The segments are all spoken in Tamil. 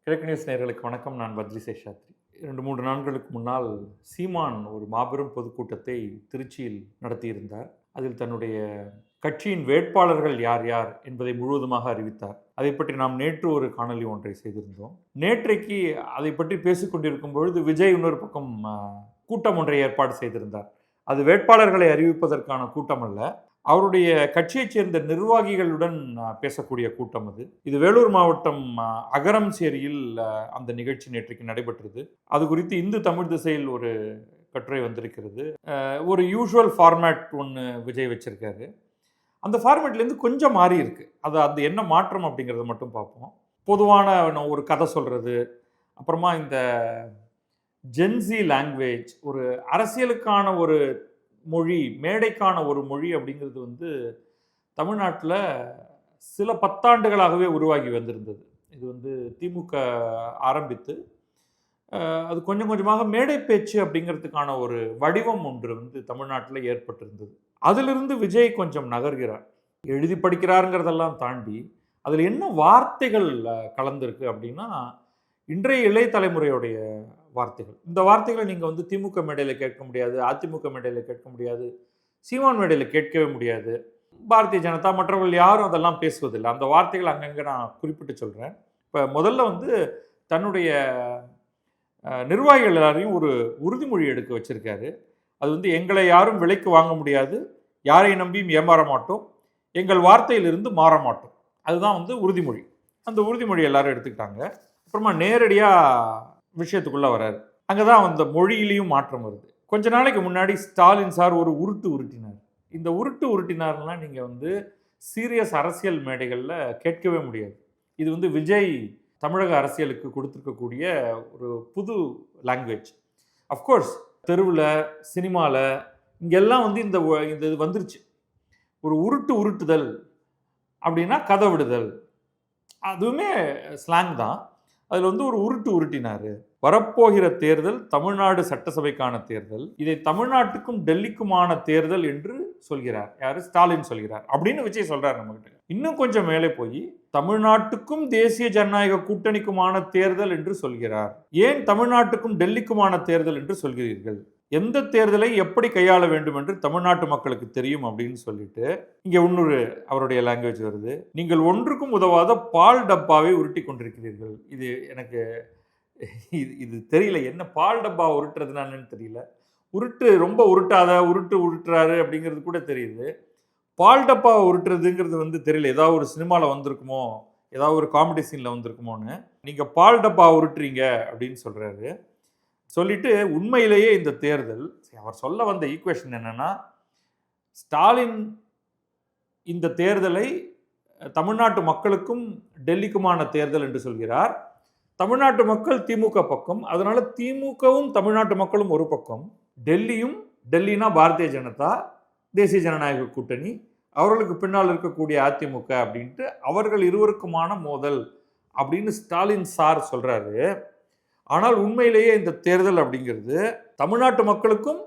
கிழக்கு நியூஸ் நேயர்களுக்கு வணக்கம். நான் பத்ரி சேஷாத்ரி. 2-3 நாட்களுக்கு முன்னால் சீமான் ஒரு மாபெரும் பொதுக்கூட்டத்தை திருச்சியில் நடத்தியிருந்தார். அதில் தன்னுடைய கட்சியின் வேட்பாளர்கள் யார் யார் என்பதை முழுவதுமாக அறிவித்தார். அதை பற்றி நாம் நேற்று ஒரு காணொலி ஒன்றை செய்திருந்தோம். நேற்றைக்கு அதை பற்றி பேசிக்கொண்டிருக்கும் பொழுது விஜய் இன்னொரு பக்கம் கூட்டம் ஒன்றை ஏற்பாடு செய்திருந்தார். அது வேட்பாளர்களை அறிவிப்பதற்கான கூட்டம் அல்ல, அவருடைய கட்சியைச் சேர்ந்த நிர்வாகிகளுடன் பேசக்கூடிய கூட்டம் அது. இது வேலூர் மாவட்டம் அகரம்சேரியில் அந்த நிகழ்ச்சி நேற்றைக்கு நடைபெற்றது. அது குறித்து இந்து தமிழ் திசையில் ஒரு கட்டுரை வந்திருக்கிறது. ஒரு யூஷுவல் ஃபார்மேட் ஒன்று விஜய் வச்சிருக்காரு. அந்த ஃபார்மேட்லேருந்து கொஞ்சம் மாறி இருக்கு. அது என்ன மாற்றம் அப்படிங்கிறத மட்டும் பார்ப்போம். பொதுவான ஒரு கதை சொல்கிறது, அப்புறமா இந்த ஜென்சி லாங்குவேஜ், ஒரு அரசியலுக்கான ஒரு மொழி, மேடைக்கான ஒரு மொழி அப்படிங்கிறது தமிழ்நாட்டில் சில பத்தாண்டுகளாகவே உருவாகி வந்திருந்தது. இது திமுக ஆரம்பித்து அது கொஞ்சம் கொஞ்சமாக மேடை பேச்சு அப்படிங்கிறதுக்கான ஒரு வடிவம் ஒன்று தமிழ்நாட்டில் ஏற்பட்டிருந்தது. அதிலிருந்து விஜய் கொஞ்சம் நகர்கிறார். எழுதி படிக்கிறாருங்கிறதெல்லாம் தாண்டி அதில் என்ன வார்த்தைகள் கலந்துருக்கு அப்படின்னா, இன்றைய இளைய தலைமுறையுடைய வார்த்தைகள். இந்த வார்த்தைகளை நீங்கள் திமுக மேடையில் கேட்க முடியாது, அதிமுக மேடையில் கேட்க முடியாது, சீமான் மேடையில் கேட்கவே முடியாது. பாரதிய ஜனதா மற்றவர்கள் யாரும் அதெல்லாம் பேசுவதில்லை. அந்த வார்த்தைகள் அங்கங்கே நான் குறிப்பிட்டு சொல்கிறேன். இப்போ முதல்ல தன்னுடைய நிர்வாகிகள் எல்லாரையும் ஒரு உறுதிமொழி எடுக்க வச்சிருக்காரு. அது எங்களை யாரும் விலைக்கு வாங்க முடியாது, யாரை நம்பியும் ஏமாற மாட்டோம், எங்கள் வார்த்தையிலிருந்து மாற மாட்டோம். அதுதான் உறுதிமொழி. அந்த உறுதிமொழி எல்லாரும் எடுத்துக்கிட்டாங்க. அப்புறமா நேரடியாக விஷயத்துக்குள்ளே வராரு. அங்கே தான் அந்த மொழியிலையும் மாற்றம் வருது. கொஞ்ச நாளைக்கு முன்னாடி ஸ்டாலின் சார் ஒரு உருட்டு உருட்டினார். இந்த உருட்டினார்லாம் நீங்கள் சீரியஸ் அரசியல் மேடைகளில் கேட்கவே முடியாது. இது விஜய் தமிழக அரசியலுக்கு கொடுத்துருக்கக்கூடிய ஒரு புது லாங்குவேஜ். அஃப்கோர்ஸ் தெருவில், சினிமாவில் இங்கெல்லாம் இந்த இது வந்துருச்சு. ஒரு உருட்டுதல் அப்படின்னா கதை விடுதல், அதுவுமே ஸ்லாங் தான். அதில் ஒரு உருட்டினார். வரப்போகிற தேர்தல் தமிழ்நாடு சட்டசபைக்கான தேர்தல், இதை தமிழ்நாட்டுக்கும் டெல்லிக்குமான தேர்தல் என்று சொல்கிறார். யாரு? ஸ்டாலின் சொல்கிறார் அப்படின்னு விஜய் சொல்றாரு நம்மகிட்ட. இன்னும் கொஞ்சம் மேலே போய் தமிழ்நாட்டுக்கும் தேசிய ஜனநாயக கூட்டணிக்குமான தேர்தல் என்று சொல்கிறார். ஏன் தமிழ்நாட்டுக்கும் டெல்லிக்குமான தேர்தல் என்று சொல்கிறீர்கள்? எந்த தேர்தலை எப்படி கையாள வேண்டும் என்று தமிழ்நாட்டு மக்களுக்கு தெரியும் அப்படின்னு சொல்லிட்டு இங்கே இன்னொரு அவருடைய லாங்குவேஜ் வருது. நீங்கள் ஒன்றுக்கும் உதவாத பால் டப்பாவை உருட்டி கொண்டிருக்கிறீர்கள். இது எனக்கு இது தெரியல, என்ன பால் டப்பா உருட்டுறதுனான்னு தெரியல. ரொம்ப உருட்டுறாரு அப்படிங்கிறது கூட தெரியுது. பால் டப்பா உருட்டுறதுங்கிறது தெரியல. ஏதாவது ஒரு சினிமாவில் வந்திருக்குமோ, ஏதாவது ஒரு காமெடி சீனில் வந்திருக்குமோன்னு. நீங்கள் பால் டப்பா உருட்டுறீங்க அப்படின்னு சொல்கிறாரு. சொல்லிட்டு உண்மையிலேயே இந்த தேர்தல், அவர் சொல்ல வந்த ஈக்குவேஷன் என்னன்னா, ஸ்டாலின் இந்த தேர்தலை தமிழ்நாட்டு மக்களுக்கும் டெல்லிக்குமான தேர்தல் என்று சொல்கிறார். தமிழ்நாட்டு மக்கள் திமுக பக்கம், அதனால திமுகவும் தமிழ்நாட்டு மக்களும் ஒரு பக்கம், டெல்லினா பாரதிய ஜனதா, தேசிய ஜனநாயக கூட்டணி, அவர்களுக்கு பின்னால் இருக்கக்கூடிய அதிமுக அப்படின்ட்டு அவர்கள் இருவருக்குமான மோதல் அப்படின்னு ஸ்டாலின் சார் சொல்றாரு. ஆனால் உண்மையிலேயே இந்த தேர்தல் அப்படிங்கிறது தமிழ்நாட்டு மக்களுக்கும்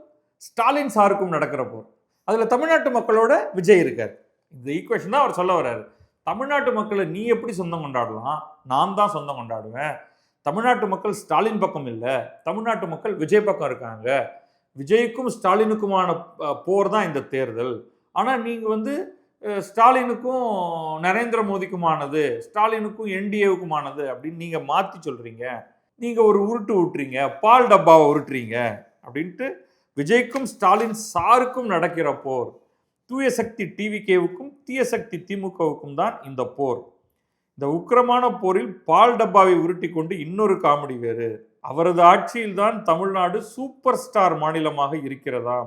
ஸ்டாலின் சாருக்கும் நடக்கிற போர். அதில் தமிழ்நாட்டு மக்களோட விஜய் இருக்கார். இந்த ஈக்குவேஷன் தான் அவர் சொல்ல வர்றாரு. தமிழ்நாட்டு மக்களை நீ எப்படி சொந்தம் கொண்டாடலாம்? நான் தான் சொந்தம் கொண்டாடுவேன். தமிழ்நாட்டு மக்கள் ஸ்டாலின் பக்கம் இல்லை, தமிழ்நாட்டு மக்கள் விஜய் பக்கம் இருக்காங்க. விஜய்க்கும் ஸ்டாலினுக்குமான போர் தான் இந்த தேர்தல். ஆனால் நீங்கள் ஸ்டாலினுக்கும் நரேந்திர மோடிக்குமானது, ஸ்டாலினுக்கும் என்டிஏவுக்குமானது அப்படின்னு நீங்கள் மாற்றி சொல்கிறீங்க. நீங்கள் ஒரு உருட்டுறீங்க, பால் டப்பாவை உருட்டுறீங்க அப்படின்ட்டு விஜய்க்கும் ஸ்டாலின் சாருக்கும் நடக்கிற போர். தூய சக்தி டிவிகேவுக்கும் தீய சக்தி திமுகவுக்கும் தான் இந்த போர். இந்த உக்கிரமான போரில் பால் டப்பாவை உருட்டி கொண்டு இன்னொரு காமெடி வேறு. அவரது ஆட்சியில் தான் தமிழ்நாடு சூப்பர் ஸ்டார் மாநிலமாக இருக்கிறதா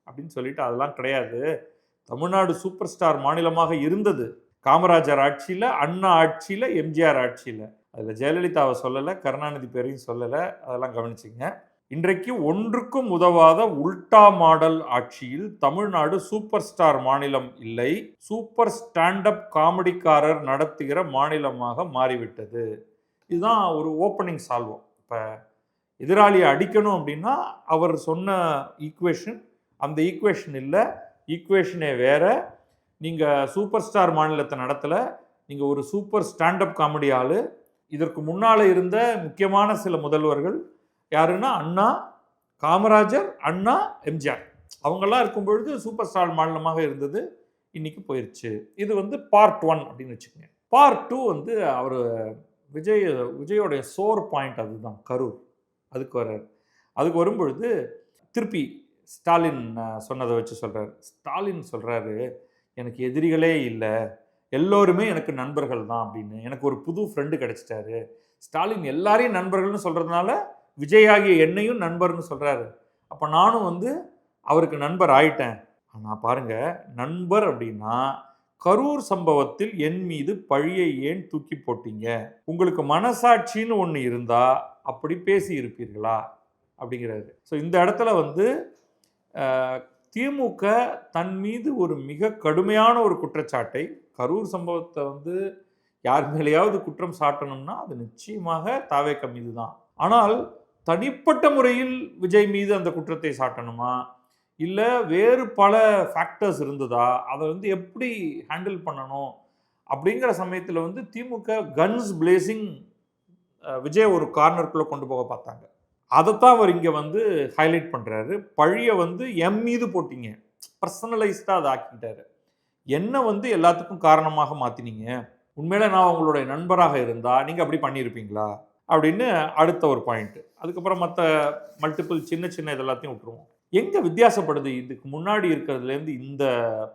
அப்படின்னு சொல்லிட்டு, அதெல்லாம் கிடையாது. தமிழ்நாடு சூப்பர் ஸ்டார் மாநிலமாக இருந்தது காமராஜர் ஆட்சியில், அண்ணா ஆட்சியில், எம்ஜிஆர் ஆட்சியில். அதில் ஜெயலலிதாவை சொல்லலை, கருணாநிதி பேரையும் சொல்லலை, அதெல்லாம் கவனிச்சிங்க. இன்றைக்கு ஒன்றுக்கும் உதவாத உல்டா மாடல் ஆட்சியில் தமிழ்நாடு சூப்பர் ஸ்டார் மாநிலம் இல்லை, சூப்பர் ஸ்டாண்டப் காமெடிக்காரர் நடத்துகிற மாநிலமாக மாறிவிட்டது. இதுதான் ஒரு ஓப்பனிங் சால்வம். இப்போ எதிராளியை அடிக்கணும் அப்படின்னா அவர் சொன்ன ஈக்குவேஷன் அந்த ஈக்குவேஷன் இல்லை, ஈக்குவேஷனே வேற. நீங்கள் சூப்பர் ஸ்டார் மாநிலத்தை நடத்தலை, நீங்கள் ஒரு சூப்பர் ஸ்டாண்டப் காமெடி ஆள், இதற்கு முன்னால் இருந்த முக்கியமான சில முதல்வர்கள் யாருன்னா அண்ணா, காமராஜர், அண்ணா, எம்ஜிஆர் அவங்கெல்லாம் இருக்கும் பொழுது சூப்பர் ஸ்டார் மாநிலமாக இருந்தது. இன்னைக்கு போயிருச்சு. இது வந்து பார்ட் 1 அப்படின்னு வச்சுக்கோங்க. பார்ட் 2 வந்து அவர் விஜயோடைய சோர் பாயிண்ட் அதுதான், கரூர். அதுக்கு வர்றாரு. அதுக்கு வரும்பொழுது திருப்பி ஸ்டாலின் சொன்னதை வச்சு சொல்கிறார். ஸ்டாலின் சொல்கிறாரு, எனக்கு எதிரிகளே இல்லை, எல்லோருமே எனக்கு நண்பர்கள் தான் அப்படின்னு. எனக்கு ஒரு புது ஃப்ரெண்டு கிடைச்சிட்டாரு. ஸ்டாலின் எல்லாரையும் நண்பர்கள்னு சொல்கிறதுனால விஜய் ஆகிய என்னையும் நண்பர்னு சொல்கிறாரு. அப்போ நானும் வந்து அவருக்கு நண்பர் ஆயிட்டேன். ஆனால் பாருங்க, நண்பர் அப்படின்னா கரூர் சம்பவத்தில் என் மீது பழியை ஏன் தூக்கி போட்டீங்க? உங்களுக்கு மனசாட்சின்னு ஒன்று இருந்தால் அப்படி பேசி இருப்பீர்களா அப்படிங்கிறாரு. ஸோ இந்த இடத்துல வந்து திமுக தன் மீது ஒரு மிக கடுமையான ஒரு குற்றச்சாட்டை, கரூர் சம்பவத்தை வந்து யார் மேலேயாவது குற்றம் சாட்டணும்னா அது நிச்சயமாக தாவேக மீது தான். ஆனால் தனிப்பட்ட முறையில் விஜய் மீது அந்த குற்றத்தை சாட்டணுமா, இல்லை வேறு பல ஃபேக்டர்ஸ் இருந்ததா, அதை வந்து எப்படி ஹேண்டில் பண்ணணும் அப்படிங்கிற சமயத்தில் வந்து திமுக கன்ஸ் பிளேசிங் விஜய் ஒரு கார்னருக்குள்ளே கொண்டு போக பார்த்தாங்க. அதைத்தான் அவர் இங்கே வந்து ஹைலைட் பண்ணுறாரு. பழியை வந்து எம் மீது போட்டிங்க, பர்சனலைஸ்டாக அதை ஆக்கிட்டாரு. என்ன வந்து எல்லாத்துக்கும் காரணமாக மாற்றினீங்க, உண்மையில நான் உங்களுடைய நண்பராக இருந்தால் நீங்கள் அப்படி பண்ணியிருப்பீங்களா அப்படின்னு அடுத்த ஒரு பாயிண்ட்டு. அதுக்கப்புறம் மற்ற மல்டிபிள் சின்ன சின்ன இதெல்லாத்தையும் விட்டுருவோம். எங்கே வித்தியாசப்படுது இதுக்கு முன்னாடி இருக்கிறதுலேருந்து இந்த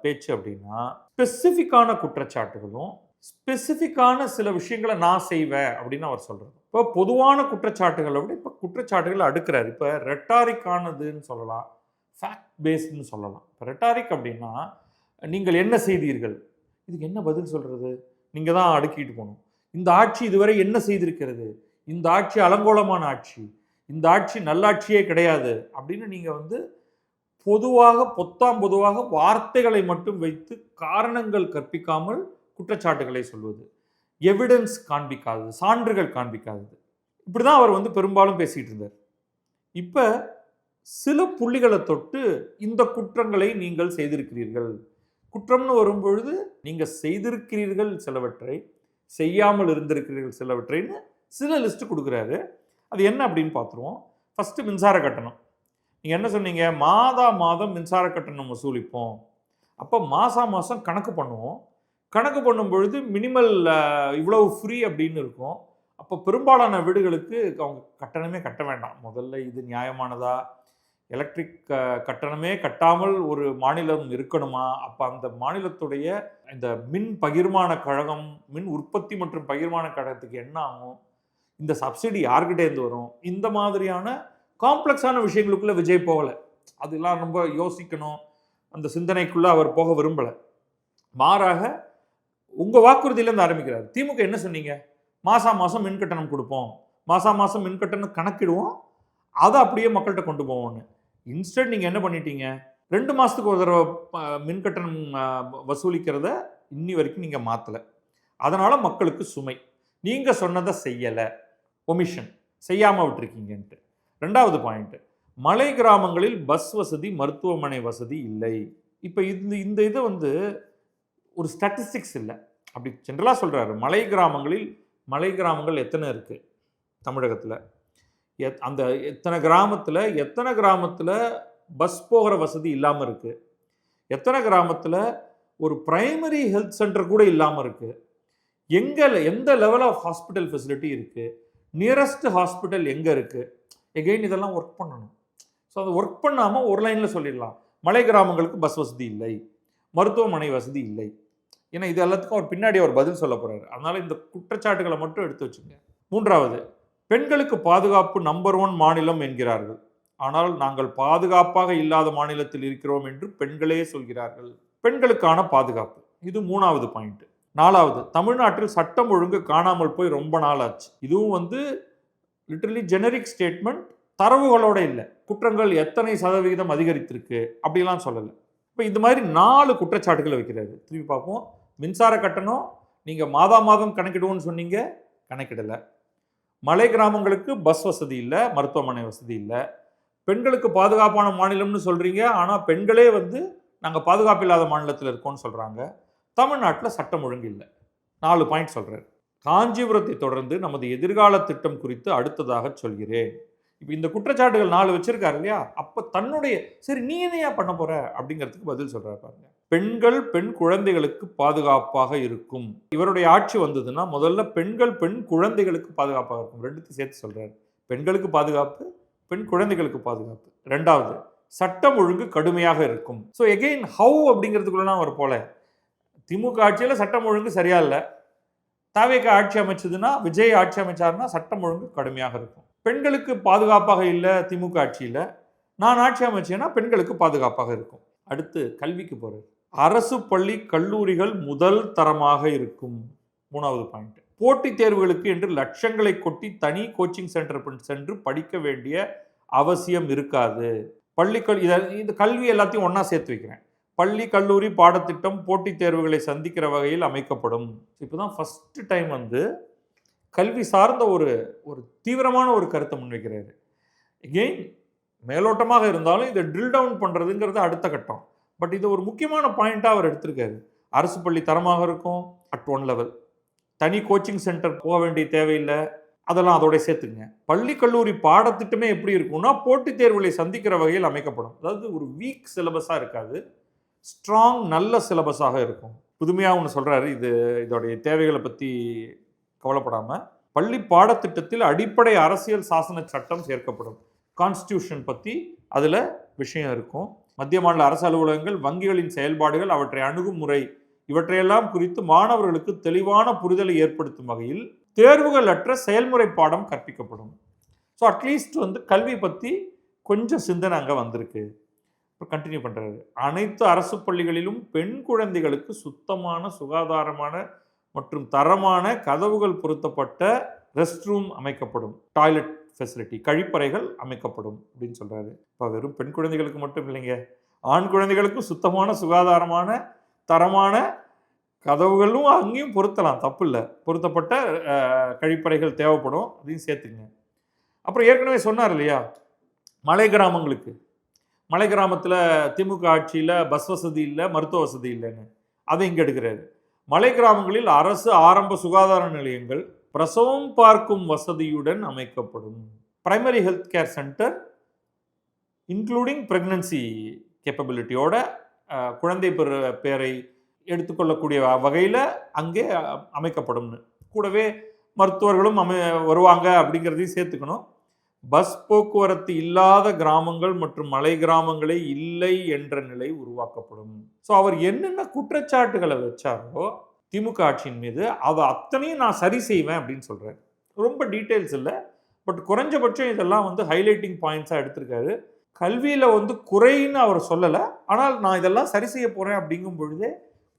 பேச்சு அப்படின்னா, ஸ்பெசிஃபிக்கான குற்றச்சாட்டுகளும் ஸ்பெசிஃபிக்கான சில விஷயங்களை நான் செய்வேன் அப்படின்னு அவர் சொல்கிறது. இப்போ பொதுவான குற்றச்சாட்டுகளை விட இப்போ குற்றச்சாட்டுகளை அடுக்கிறார். இப்போ ரெட்டாரிக்கானதுன்னு சொல்லலாம், ஃபேக்ட் பேஸ்டுன்னு சொல்லலாம். இப்போ ரெட்டாரிக் அப்படின்னா நீங்கள் என்ன செய்தீர்கள், இதுக்கு என்ன பதில் சொல்கிறது, நீங்கள் தான் அடுக்கிட்டு போகணும். இந்த ஆட்சி இதுவரை என்ன செய்திருக்கிறது, இந்த ஆட்சி அலங்கோலமான ஆட்சி, இந்த ஆட்சி நல்லாட்சியே கிடையாது அப்படின்னு நீங்கள் வந்து பொதுவாக வார்த்தைகளை மட்டும் வைத்து காரணங்கள் கற்பிக்காமல் குற்றச்சாட்டுகளை சொல்வது, எவிடன்ஸ் காண்பிக்காதது, சான்றுகள் காண்பிக்காதது, இப்படி தான் அவர் வந்து பெரும்பாலும் பேசிகிட்டு இருந்தார். இப்போ சில புள்ளிகளை தொட்டு இந்த குற்றங்களை நீங்கள் செய்திருக்கிறீர்கள், குற்றம்னு வரும்பொழுது நீங்கள் செய்திருக்கிறீர்கள் சிலவற்றை, செய்யாமல் இருந்திருக்கிறீர்கள் சிலவற்றைன்னு சில லிஸ்ட்டு கொடுக்குறாரு. அது என்ன அப்படின்னு பார்த்துருவோம். ஃபஸ்ட்டு மின்சார கட்டணம். நீங்கள் என்ன சொன்னீங்க, மாதம் மின்சார கட்டணம் வசூலிப்போம், அப்போ மாதம் கணக்கு பண்ணுவோம், கணக்கு பண்ணும் பொழுது மினிமல் இவ்வளவு ஃப்ரீ அப்படின்னு இருக்கும். அப்போ பெரும்பாலான வீடுகளுக்கு அவங்க கட்டணமே கட்ட வேண்டாம். முதல்ல இது நியாயமானதா, எலக்ட்ரிக் கட்டணமே கட்டாமல் ஒரு மாநிலம் இருக்கணுமா, அப்போ அந்த மாநிலத்துடைய இந்த மின் பகிர்மான கழகம், மின் உற்பத்தி மற்றும் பகிர்மான கழகத்துக்கு என்ன ஆகும், இந்த சப்சிடி யார்கிட்டேருந்து வரும், இந்த மாதிரியான காம்ப்ளெக்ஸான விஷயங்களுக்குள்ளே விஜய் போகலை. அதெல்லாம் ரொம்ப யோசிக்கணும், அந்த சிந்தனைக்குள்ளே அவர் போக விரும்பலை. மாறாக உங்கள் வாக்குறுதியிலேருந்து ஆரம்பிக்கிறார். திமுக என்ன சொன்னீங்க, மாதம் மின் கட்டணம் கொடுப்போம், மாதம் மின் கட்டணம் கணக்கிடுவோம், அதை அப்படியே மக்கள்கிட்ட கொண்டு போவோம்னு. இன்ஸ்டன்ட் நீங்கள் என்ன பண்ணிட்டீங்க, 2 மாதத்துக்கு ஒரு தடவை மின் கட்டணம் வசூலிக்கிறத இன்னி வரைக்கும் நீங்கள் மாற்றலை. அதனால் மக்களுக்கு சுமை. நீங்கள் சொன்னதை செய்யலை, ஒமிஷன் செய்யாமல் விட்டுருக்கீங்கன்ட்டு. 2வது பாயிண்ட்டு, மலை கிராமங்களில் பஸ் வசதி, மருத்துவமனை வசதி இல்லை. இப்போ இந்த இதை வந்து ஒரு ஸ்டாட்டிஸ்டிக்ஸ் இல்லை, அப்படி ஜென்ரலாக சொல்கிறாரு. மலை கிராமங்கள் எத்தனை இருக்குது தமிழகத்தில், அந்த எத்தனை கிராமத்தில் பஸ் போகிற வசதி இல்லாமல் இருக்குது, எத்தனை கிராமத்தில் ஒரு பிரைமரி ஹெல்த் சென்டர் கூட இல்லாமல் இருக்குது, எந்த லெவல் ஆஃப் ஹாஸ்பிட்டல் ஃபெசிலிட்டி இருக்குது, நியரஸ்ட் ஹாஸ்பிட்டல் எங்கே இருக்குது. எகெயின் இதெல்லாம் ஒர்க் பண்ணணும். ஸோ அதை ஒர்க் பண்ணாமல் ஒரு லைனில் சொல்லிடலாம், மலை கிராமங்களுக்கு பஸ் வசதி இல்லை, மருத்துவமனை வசதி இல்லை. ஏன்னா இது எல்லாத்துக்கும் அவர் பின்னாடி அவர் பதில் சொல்ல போகிறாரு. அதனால் இந்த குற்றச்சாட்டுகளை மட்டும் எடுத்து வச்சுங்க. 3வது, பெண்களுக்கு பாதுகாப்பு நம்பர் 1 மாநிலம் என்கிறார்கள், ஆனால் நாங்கள் பாதுகாப்பாக இல்லாத மாநிலத்தில் இருக்கிறோம் என்று பெண்களே சொல்கிறார்கள். பெண்களுக்கான பாதுகாப்பு, இது 3வது பாயிண்ட். 4வது, தமிழ்நாட்டில் சட்டம் ஒழுங்கு காணாமல் போய் ரொம்ப நாள் ஆச்சு. இதுவும் வந்து லிட்டரலி ஜெனரிக் ஸ்டேட்மெண்ட், தரவுகளோட இல்லை. குற்றங்கள் எத்தனை சதவிகிதம் அதிகரித்திருக்கு அப்படிலாம் சொல்லலை. இப்போ இந்த மாதிரி 4 குற்றச்சாட்டுகளை வைக்கிறாரு. திருப்பி பார்ப்போம். மின்சார கட்டணம் நீங்கள் மாதம் கணக்கிடுவோன்னு சொன்னீங்க, கணக்கிடலை. மலை கிராமங்களுக்கு பஸ் வசதி இல்லை, மருத்துவமனை வசதி இல்லை. பெண்களுக்கு பாதுகாப்பான மாநிலம்னு சொல்கிறீங்க, ஆனால் பெண்களே வந்து நாங்கள் பாதுகாப்பு இல்லாத மாநிலத்தில் இருக்கோம்னு சொல்கிறாங்க. தமிழ்நாட்டில் சட்டம் ஒழுங்கு இல்லை. 4 பாயிண்ட் சொல்கிறாரு. காஞ்சிபுரத்தை தொடர்ந்து நமது எதிர்கால திட்டம் குறித்து அடுத்ததாக சொல்கிறேன். இப்போ இந்த குற்றச்சாட்டுகள் 4 வச்சிருக்காரு இல்லையா, அப்ப தன்னுடைய சரி நீ என்னையா பண்ண போற அப்படிங்கிறதுக்கு பதில் சொல்றாரு பாருங்க. பெண்கள் பெண் குழந்தைகளுக்கு பாதுகாப்பாக இருக்கும். இவருடைய ஆட்சி வந்ததுன்னா முதல்ல பெண்கள் பெண் குழந்தைகளுக்கு பாதுகாப்பாக இருக்கும். ரெண்டுத்தையும் சேர்த்து சொல்றாரு. பெண்களுக்கு பாதுகாப்பு, பெண் குழந்தைகளுக்கு பாதுகாப்பு. ரெண்டாவது, சட்டம் ஒழுங்கு கடுமையாக இருக்கும். ஸோ எகெயின் ஹவு அப்படிங்கிறதுக்குள்ளலாம் அவர் போல திமுக ஆட்சியில் சட்டம் ஒழுங்கு சரியா இல்லை, தாவேக ஆட்சி அமைச்சதுன்னா, விஜய் ஆட்சி அமைச்சாருன்னா சட்டம் ஒழுங்கு கடுமையாக இருக்கும். பெண்களுக்கு பாதுகாப்பாக இல்லை திமுக ஆட்சியில், நான் ஆட்சி அமைச்சேன்னா பெண்களுக்கு பாதுகாப்பாக இருக்கும். அடுத்து கல்விக்கு போகிறது. அரசு பள்ளி கல்லூரிகள் முதல் தரமாக இருக்கும். 3வது பாயிண்ட். போட்டித் தேர்வுகளுக்கு என்று லட்சங்களை கொட்டி தனி கோச்சிங் சென்டர் சென்று படிக்க வேண்டிய அவசியம் இருக்காது. இந்த கல்வி எல்லாத்தையும் ஒன்றா சேர்த்து வைக்கிறேன். பள்ளி கல்லூரி பாடத்திட்டம் போட்டித் தேர்வுகளை சந்திக்கிற வகையில் அமைக்கப்படும். இப்போ தான் ஃபர்ஸ்ட் டைம் கல்வி சார்ந்த ஒரு தீவிரமான ஒரு கருத்தை முன்வைக்கிறாரு. எகெயின் மேலோட்டமாக இருந்தாலும் இதை ட்ரில் டவுன் பண்ணுறதுங்கிறது அடுத்த கட்டம். பட் இது ஒரு முக்கியமான பாயிண்ட்டாக அவர் எடுத்திருக்காரு. அரசு பள்ளி தரமாக இருக்கும் அட் 1 லெவல். தனி கோச்சிங் சென்டர் போக வேண்டிய தேவையில்லை, அதெல்லாம் அதோட சேர்த்துங்க. பள்ளி கல்லூரி பாடத்திட்டமே எப்படி இருக்கும்னா போட்டித் தேர்வுகளை சந்திக்கிற வகையில் அமைக்கப்படும். அதாவது ஒரு வீக் சிலபஸாக இருக்காது, ஸ்ட்ராங் நல்ல சிலபஸாக இருக்கும். புதுமையாக ஒன்று சொல்கிறாரு. இதோடைய தேவைகளை பற்றி கவலைப்படாமல் பள்ளி பாடத்திட்டத்தில் அடிப்படை அரசியல் சாசன சட்டம் சேர்க்கப்படும். கான்ஸ்டியூஷன் பற்றி அதில் விஷயம் இருக்கும். மத்திய மாநில அரசு அலுவலகங்கள், வங்கிகளின் செயல்பாடுகள், அவற்றை அணுகும் முறை, இவற்றையெல்லாம் குறித்து மாணவர்களுக்கு தெளிவான புரிதலை ஏற்படுத்தும் வகையில் தேர்வுகள் அற்ற செயல்முறை பாடம் கற்பிக்கப்படும். ஸோ அட்லீஸ்ட் கல்வி பற்றி கொஞ்சம் சிந்தனை அங்கே வந்திருக்கு. இப்போ கண்டினியூ பண்ணுறாரு. அனைத்து அரசு பள்ளிகளிலும் பெண் குழந்தைகளுக்கு சுத்தமான, சுகாதாரமான மற்றும் தரமான கதவுகள் பொருத்தப்பட்ட ரெஸ்ட் ரூம் அமைக்கப்படும். டாய்லெட் ஃபெசிலிட்டி, கழிப்பறைகள் அமைக்கப்படும் அப்படின்னு சொல்கிறாரு. இப்போ வெறும் பெண் குழந்தைகளுக்கு மட்டும் இல்லைங்க, ஆண் குழந்தைகளுக்கும் சுத்தமான, சுகாதாரமான, தரமான கதவுகளும் அங்கேயும் பொருத்தலாம், தப்பு இல்லை. பொருத்தப்பட்ட கழிப்பறைகள் தேவைப்படும், அதையும் சேர்த்துங்க. அப்புறம் ஏற்கனவே சொன்னார் இல்லையா, மலை கிராமத்தில் திமுக ஆட்சியில் பஸ் வசதி இல்லை, மருத்துவ வசதி இல்லைன்னு, அதை இங்கே எடுக்கிறாரு. மலை கிராமங்களில் அரசு ஆரம்ப சுகாதார நிலையங்கள் பிரசவம் பார்க்கும் வசதியுடன் அமைக்கப்படும். Primary health care centre including pregnancy கேப்பபிலிட்டியோட குழந்தை பேரை எடுத்துக்கொள்ளக்கூடிய வகையில் அங்கே அமைக்கப்படும்னு, கூடவே மருத்துவர்களும் வருவாங்க அப்படிங்கிறதையும் சேர்த்துக்கணும். பஸ் போக்குவரத்து இல்லாத கிராமங்கள் மற்றும் மலை கிராமங்களே இல்லை என்ற நிலை உருவாக்கப்படும். ஸோ அவர் என்னென்ன குற்றச்சாட்டுகளை வச்சாரோ திமுக ஆட்சியின் மீது, அதை அத்தனையும் நான் சரி செய்வேன் அப்படின்னு சொல்றாரு. ரொம்ப டீட்டெயில்ஸ் இல்லை, பட் குறைஞ்சபட்சம் இதெல்லாம் ஹைலைட்டிங் பாயிண்ட்ஸாக எடுத்திருக்காரு. கல்வியில் குறைன்னு அவர் சொல்லலை, ஆனால் நான் இதெல்லாம் சரி செய்ய போகிறேன் அப்படிங்கும் பொழுதே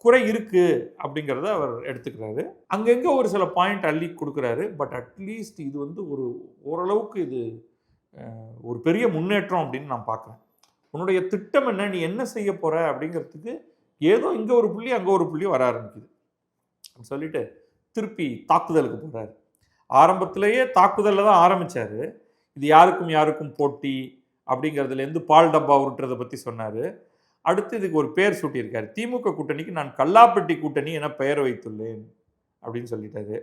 குறை இருக்குது அப்படிங்கிறத அவர் எடுத்துக்கிறாரு. அங்கங்கே ஒரு சில பாயிண்ட் அள்ளி கொடுக்குறாரு. பட் அட்லீஸ்ட் இது ஒரு ஓரளவுக்கு இது ஒரு பெரிய முன்னேற்றம் அப்படின்னு நான் பார்க்குறேன். உன்னுடைய திட்டம் என்ன, நீ என்ன செய்ய போகிற அப்படிங்கிறதுக்கு ஏதோ இங்கே ஒரு புள்ளி அங்கே ஒரு புள்ளி வர ஆரம்பிக்குது சொல்லிட்டு திருப்பி தாக்குதலுக்கு போகிறாரு. ஆரம்பத்திலேயே தாக்குதலில் தான் ஆரம்பித்தார். இது யாருக்கும் போட்டி அப்படிங்கிறதுலேருந்து பால் டப்பா உருட்டுறதை பற்றி சொன்னார். அடுத்து இதுக்கு ஒரு பேர் சூட்டியிருக்காரு. திமுக கூட்டணிக்கு நான் கல்லாப்பட்டி கூட்டணி என பெயர் வைத்துள்ளேன் அப்படின்னு சொல்லிட்டாரு.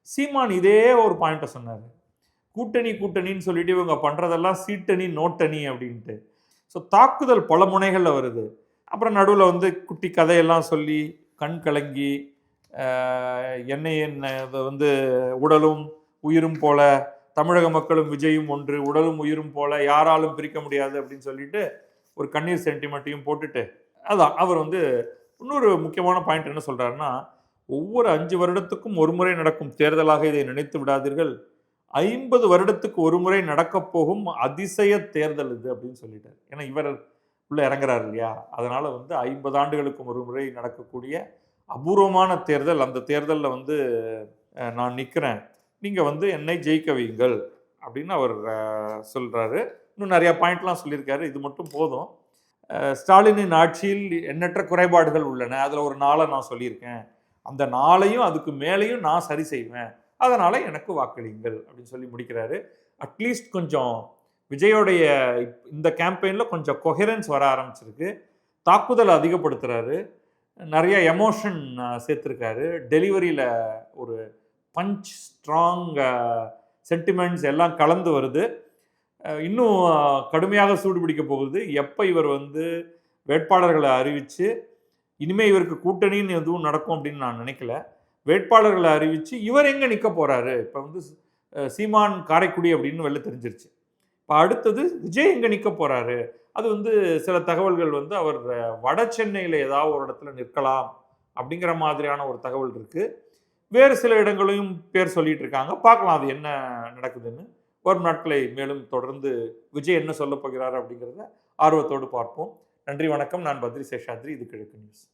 சீமான் இதே ஒரு பாயிண்ட்டை சொன்னார். கூட்டணின்னு சொல்லிட்டு இவங்க பண்ணுறதெல்லாம் சீட்டணி நோட்டணி அப்படின்ட்டு. ஸோ தாக்குதல் பல முனைகளில் வருது. அப்புறம் நடுவில் குட்டி கதையெல்லாம் சொல்லி கண் கலங்கி என்னை உடலும் உயிரும் போல, தமிழக மக்களும் விஜயும் ஒன்று, உடலும் உயிரும் போல, யாராலும் பிரிக்க முடியாது அப்படின்னு சொல்லிட்டு ஒரு கண்ணீர் சென்டிமெண்ட்டையும் போட்டுட்டு, அதான் அவர் இன்னொரு முக்கியமான பாயிண்ட் என்ன சொல்கிறாருன்னா, ஒவ்வொரு 5 வருடத்துக்கும் ஒரு முறை நடக்கும் தேர்தலாக இதை நினைத்து விடாதீர்கள், 50 வருடத்துக்கு ஒரு முறை நடக்கப் போகும் அதிசய தேர்தல் இது அப்படின்னு சொல்லிட்டார். ஏன்னா இவர் உள்ள இறங்குறாரு இல்லையா, அதனால 50 ஆண்டுகளுக்கும் ஒரு முறை நடக்கக்கூடிய அபூர்வமான தேர்தல். அந்த தேர்தலில் நான் நிற்கிறேன், நீங்கள் என்னை ஜெயிக்க வையுங்கள் அப்படின்னு அவர் சொல்கிறாரு. இன்னும் நிறையா பாயிண்ட்லாம் சொல்லியிருக்காரு. இது மட்டும் போதும். ஸ்டாலினின் ஆட்சியில் எண்ணற்ற குறைபாடுகள் உள்ளன, அதில் ஒரு 4 நான் சொல்லியிருக்கேன், அந்த 4ஐயும் அதுக்கு மேலேயும் நான் சரி செய்வேன், அதனால் எனக்கு வாக்களியுங்கள் அப்படின்னு சொல்லி முடிக்கிறாரு. அட்லீஸ்ட் கொஞ்சம் விஜயோடைய இந்த கேம்பெயினில் கொஞ்சம் கொஹெரன்ஸ் வர ஆரம்பிச்சிருக்கு. தாக்குதல் அதிகப்படுத்துகிறாரு, நிறைய எமோஷன் சேர்த்துருக்காரு, டெலிவரியில் ஒரு பஞ்ச், ஸ்ட்ராங் சென்டிமெண்ட்ஸ் எல்லாம் கலந்து வருது. இன்னும் கடுமையாக சூடு பிடிக்க போகுது. எப்போ இவர் வந்து வேட்பாளர்களை அறிவித்து இனிமேல் இவருக்கு கூட்டணின்னு எதுவும் நடக்கும் அப்படின்னு நான் நினைக்கல. வேட்பாளர்களை அறிவித்து இவர் எங்கே நிற்க போகிறாரு, இப்போ வந்து சீமான் காரைக்குடி அப்படின்னு வெளில தெரிஞ்சிருச்சு. இப்போ அடுத்தது விஜய் எங்கே நிற்க போகிறாரு, அது வந்து சில தகவல்கள் வந்து அவர் வட சென்னையில் ஏதாவது ஒரு இடத்துல நிற்கலாம் அப்படிங்கிற மாதிரியான ஒரு தகவல் இருக்குது. வேறு சில இடங்களையும் பேர் சொல்லிட்டு இருக்காங்க. பார்க்கலாம் அது என்ன நடக்குதுன்னு. வரும் நாட்களை மேலும் தொடர்ந்து விஜய் என்ன சொல்ல போகிறார் அப்படிங்கிறத ஆர்வத்தோடு பார்ப்போம். நன்றி, வணக்கம். நான் பத்ரி சேஷாத்ரி. இது கிழக்கு நியூஸ்.